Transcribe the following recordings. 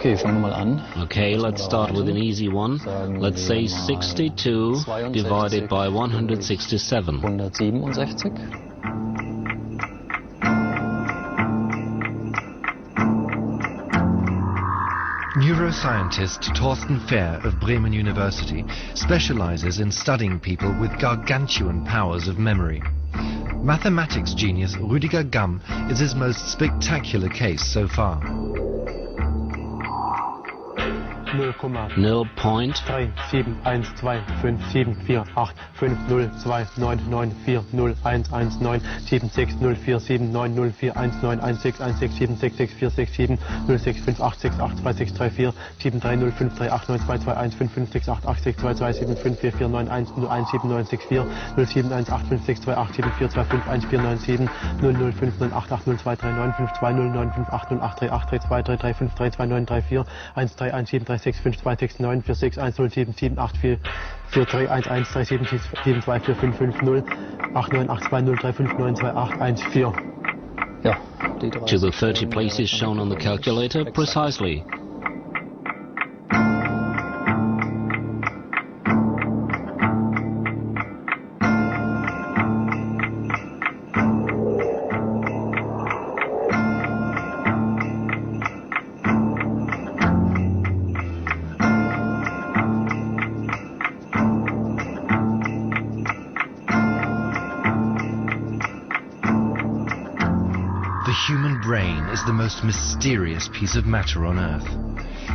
Okay, fangen wir mal an. Okay, let's start with an easy one. Let's say 62 divided by 167. 167. Neuroscientist Thorsten Fehr of Bremen University specializes in studying people with gargantuan powers of memory. Mathematics genius Rüdiger Gamm is his most spectacular case so far. To the 30 places shown on the calculator, precisely. The human brain is the most mysterious piece of matter on Earth.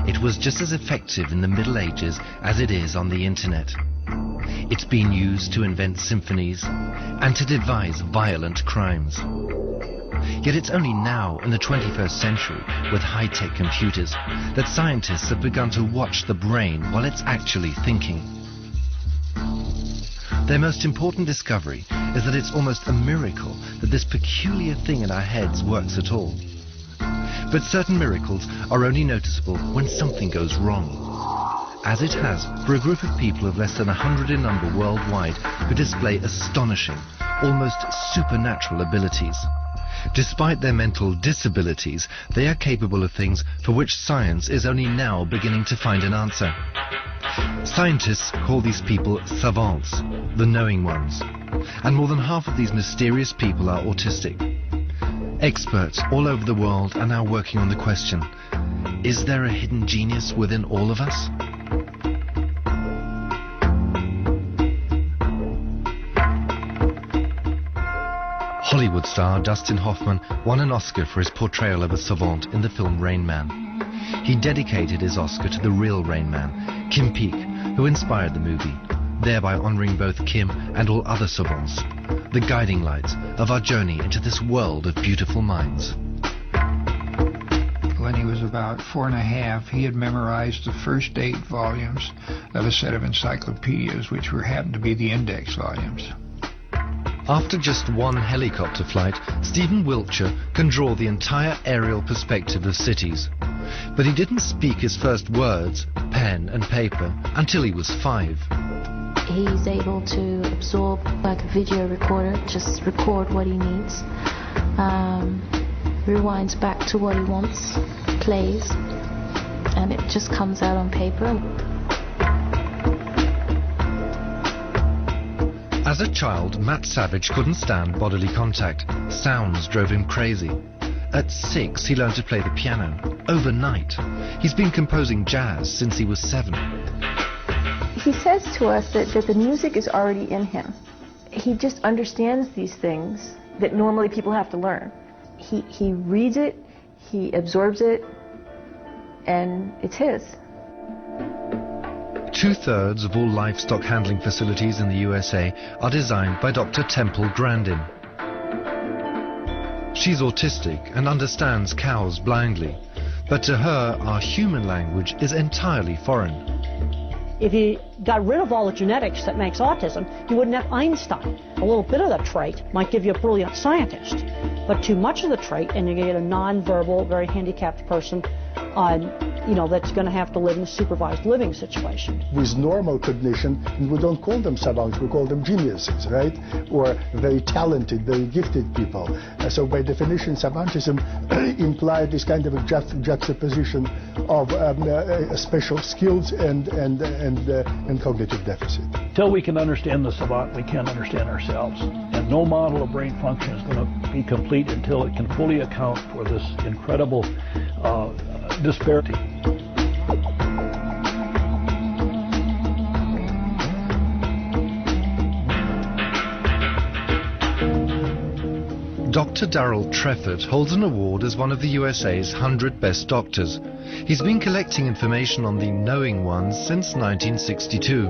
It was just as effective in the Middle Ages as it is on the internet. It's been used to invent symphonies and to devise violent crimes. Yet it's only now, in the 21st century, with high-tech computers, that scientists have begun to watch the brain while it's actually thinking. Their most important discovery is that it's almost a miracle that this peculiar thing in our heads works at all. But certain miracles are only noticeable when something goes wrong, as it has for a group of people of less than 100 in number worldwide who display astonishing, almost supernatural abilities. Despite their mental disabilities, they are capable of things for which science is only now beginning to find an answer. Scientists call these people savants, the knowing ones, and more than half of these mysterious people are autistic. Experts all over the world are now working on the question, is there a hidden genius within all of us? Hollywood star Dustin Hoffman won an Oscar for his portrayal of a savant in the film Rain Man. He dedicated his Oscar to the real Rain Man, Kim Peek, who inspired the movie, thereby honoring both Kim and all other savants, the guiding lights of our journey into this world of beautiful minds. When he was about 4 and a half, he had memorized the first 8 volumes of a set of encyclopedias, which happened to be the index volumes. After just one helicopter flight, Stephen Wiltshire can draw the entire aerial perspective of cities. But he didn't speak his first words, pen and paper, until he was 5. He's able to absorb like a video recorder, just record what he needs, rewinds back to what he wants, plays, and it just comes out on paper. As a child, Matt Savage couldn't stand bodily contact. Sounds drove him crazy. At 6, he learned to play the piano. Overnight. He's been composing jazz since he was 7. He says to us that the music is already in him. He just understands these things that normally people have to learn. He reads it, he absorbs it, and it's his. 2/3 of all livestock handling facilities in the USA are designed by Dr. Temple Grandin. She's autistic and understands cows blindly, but to her, our human language is entirely foreign. If you got rid of all the genetics that makes autism, you wouldn't have Einstein. A little bit of that trait might give you a brilliant scientist, but too much of the trait and you get a non-verbal, very handicapped person that's going to have to live in a supervised living situation. With normal cognition, we don't call them savants, we call them geniuses, right? Or very talented, very gifted people. So by definition, savantism implied this kind of a juxtaposition of special skills and cognitive deficit. Until we can understand the savant, we can't understand ourselves. And no model of brain function is going to be complete until it can fully account for this incredible disparity. Dr. Darrell Treffert holds an award as one of the USA's 100 best doctors. He's been collecting information on the knowing ones since 1962.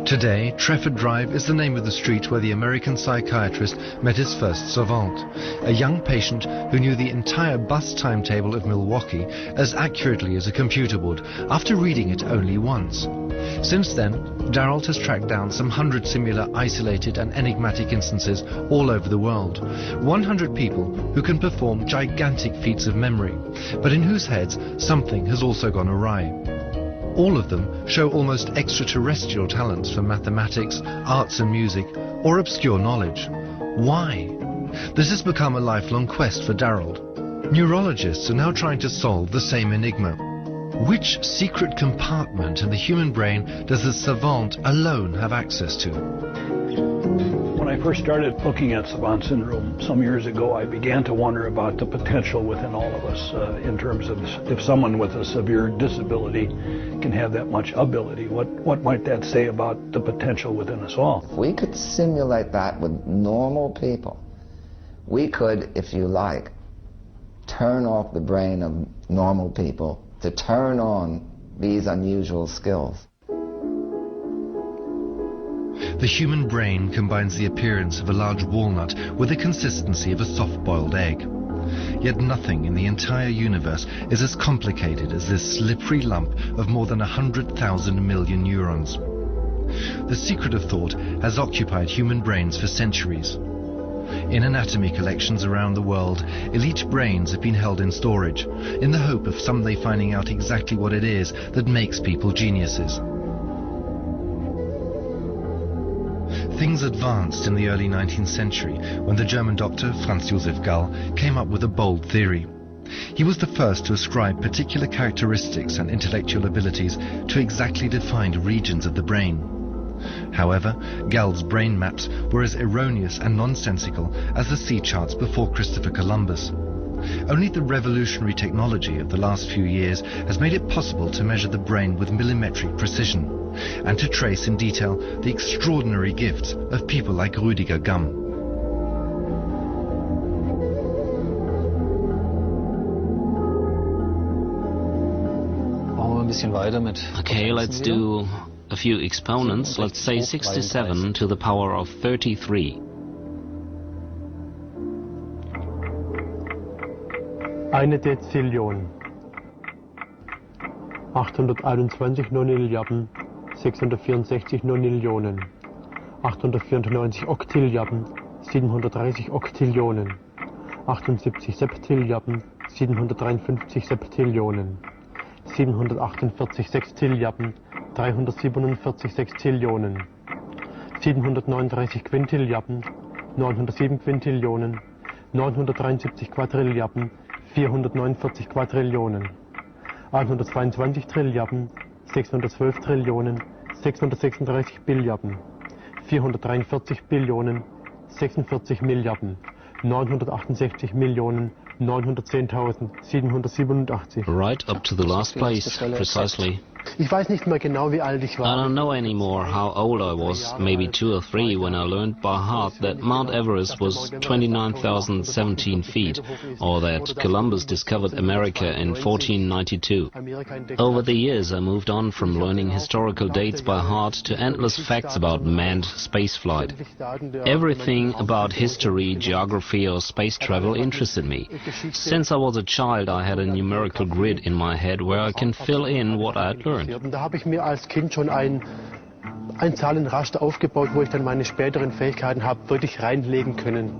Today, Treffert Drive is the name of the street where the American psychiatrist met his first savant, a young patient who knew the entire bus timetable of Milwaukee as accurately as a computer would, after reading it only once. Since then, Darrell has tracked down some 100 similar isolated and enigmatic instances all over the world. 100 people who can perform gigantic feats of memory, but in whose heads something has also gone awry. All of them show almost extraterrestrial talents for mathematics, arts and music, or obscure knowledge. Why? This has become a lifelong quest for Darrell. Neurologists are now trying to solve the same enigma. Which secret compartment in the human brain does the savant alone have access to? When I first started looking at savant syndrome some years ago, I began to wonder about the potential within all of us in terms of if someone with a severe disability can have that much ability. What might that say about the potential within us all? If we could simulate that with normal people, we could, if you like, turn off the brain of normal people to turn on these unusual skills. The human brain combines the appearance of a large walnut with the consistency of a soft-boiled egg. Yet nothing in the entire universe is as complicated as this slippery lump of more than 100,000 million neurons. The secret of thought has occupied human brains for centuries. In anatomy collections around the world, elite brains have been held in storage, in the hope of someday finding out exactly what it is that makes people geniuses. Things advanced in the early 19th century when the German doctor Franz Josef Gall came up with a bold theory. He was the first to ascribe particular characteristics and intellectual abilities to exactly defined regions of the brain. However, Gall's brain maps were as erroneous and nonsensical as the sea charts before Christopher Columbus. Only the revolutionary technology of the last few years has made it possible to measure the brain with millimetric precision and to trace in detail the extraordinary gifts of people like Rüdiger Gumm. Okay, let's do a few exponents. Let's say 67 to the power of 33. Eine Dezillion. 821 Nonilliarden, 664 Nonillionen. 894 Oktilliarden, 730 Oktillionen. 78 Septilliarden, 753 Septillionen. 748 Sextilliarden, 347 Sextillionen, 739 Quintilliarden, 907 Quintillionen, 973 Quadrilliarden, 449 Quadrillionen, 122 Trilliarden, 612 Trillionen, 636 Billiarden, 443 Billionen, 46 Milliarden, 968 Millionen, 910.787. Right up to the last place, precisely. Ich weiß nicht mehr genau, wie alt ich war. I don't know anymore how old I was, maybe 2 or 3, when I learned by heart that Mount Everest was 29,017 feet, or that Columbus discovered America in 1492. Over the years I moved on from learning historical dates by heart to endless facts about manned spaceflight. Everything about history, geography or space travel interested me. Since I was a child I had a numerical grid in my head where I can fill in what I had learned. Da habe ich mir als Kind schon ein Zahlenraster aufgebaut, wo ich dann meine späteren Fähigkeiten habe wirklich reinlegen können.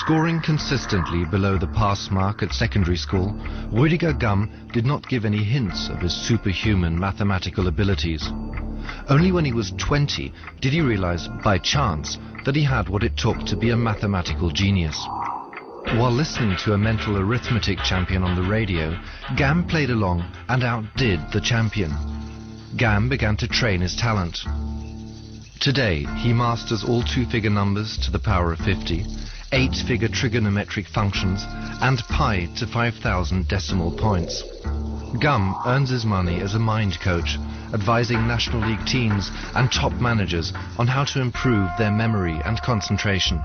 Scoring consistently below the pass mark at secondary school, Rüdiger Gumm did not give any hints of his superhuman mathematical abilities. Only when he was 20 did he realize, by chance, that he had what it took to be a mathematical genius. While listening to a mental arithmetic champion on the radio, Gumm played along and outdid the champion. Gumm began to train his talent. Today, he masters all two-figure numbers to the power of 50, 8-figure trigonometric functions, and pi to 5,000 decimal points. Gumm earns his money as a mind coach, advising National League teams and top managers on how to improve their memory and concentration.